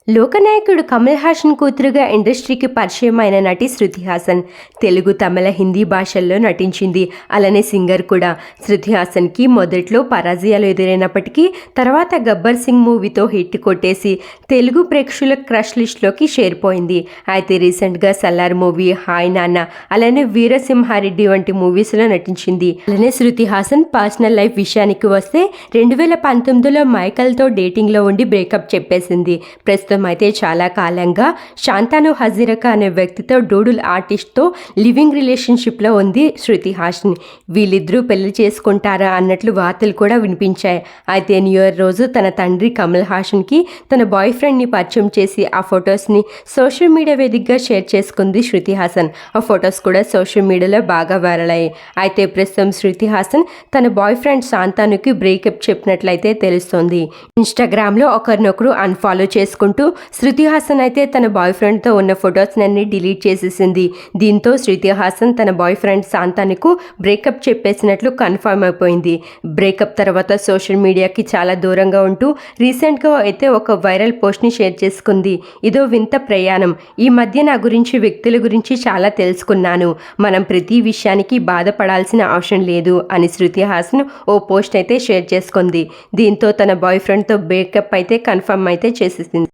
లోకనాయకుడు కమల్ హాసన్ కూతురుగా ఇండస్ట్రీకి పరిచయం అయిన నటి శృతి హాసన్ తెలుగు, తమిళ, హిందీ భాషల్లో నటించింది. అలానే సింగర్ కూడా. శృతి హాసన్కి మొదట్లో పరాజయాలు ఎదురైనప్పటికీ తర్వాత గబ్బర్ సింగ్ మూవీతో హిట్ కొట్టేసి తెలుగు ప్రేక్షకుల క్రష్ లిస్ట్లోకి చేరిపోయింది. అయితే రీసెంట్గా సల్లార్ మూవీ, హాయ్ నాన్న, అలానే వీరసింహారెడ్డి వంటి మూవీస్లో నటించింది. అలానే శృతి హాసన్ పర్సనల్ లైఫ్ విషయానికి వస్తే 2019లో మైకల్తో డేటింగ్లో ఉండి బ్రేకప్ చెప్పేసింది. ప్రస్తుతం అయితే చాలా కాలంగా శాంతాను హజీరకా అనే వ్యక్తితో డూడుల్ ఆర్టిస్ట్తో లివింగ్ రిలేషన్షిప్లో ఉంది శృతి హాసన్. వీళ్ళిద్దరూ పెళ్లి చేసుకుంటారా అన్నట్లు వార్తలు కూడా వినిపించాయి. అయితే న్యూ ఇయర్ రోజు తన తండ్రి కమల్ హాసన్కి తన బాయ్ ఫ్రెండ్ని పరిచయం చేసి ఆ ఫొటోస్ని సోషల్ మీడియా వేదికగా షేర్ చేసుకుంది శృతి హాసన్. ఆ ఫొటోస్ కూడా సోషల్ మీడియాలో బాగా వైరల్ అయ్యాయి. అయితే ప్రస్తుతం శృతి హాసన్ తన బాయ్ ఫ్రెండ్ శాంతానుకి బ్రేకప్ చెప్పినట్లయితే తెలుస్తోంది. ఇన్స్టాగ్రామ్లో ఒకరినొకరు అన్ఫాలో చేసుకుంటూ శృతి హాసన్ అయితే తన బాయ్ ఫ్రెండ్తో ఉన్న ఫొటోస్నన్నీ డిలీట్ చేసేసింది. దీంతో శృతి హాసన్ తన బాయ్ ఫ్రెండ్ శాంతానుకు బ్రేకప్ చెప్పేసినట్లు కన్ఫర్మ్ అయిపోయింది. బ్రేకప్ తర్వాత సోషల్ మీడియాకి చాలా దూరంగా ఉంటూ రీసెంట్గా అయితే ఒక వైరల్ పోస్ట్ని షేర్ చేసుకుంది. ఇదో వింత ప్రయాణం. ఈ మధ్య నా గురించి, వ్యక్తుల గురించి చాలా తెలుసుకున్నాను. మనం ప్రతి విషయానికి బాధపడాల్సిన అవసరం లేదు అని శృతి హాసన్ ఓ పోస్ట్ అయితే షేర్ చేసుకుంది. దీంతో తన బాయ్ ఫ్రెండ్తో బ్రేకప్ అయితే కన్ఫర్మ్ అయితే చేసేసింది.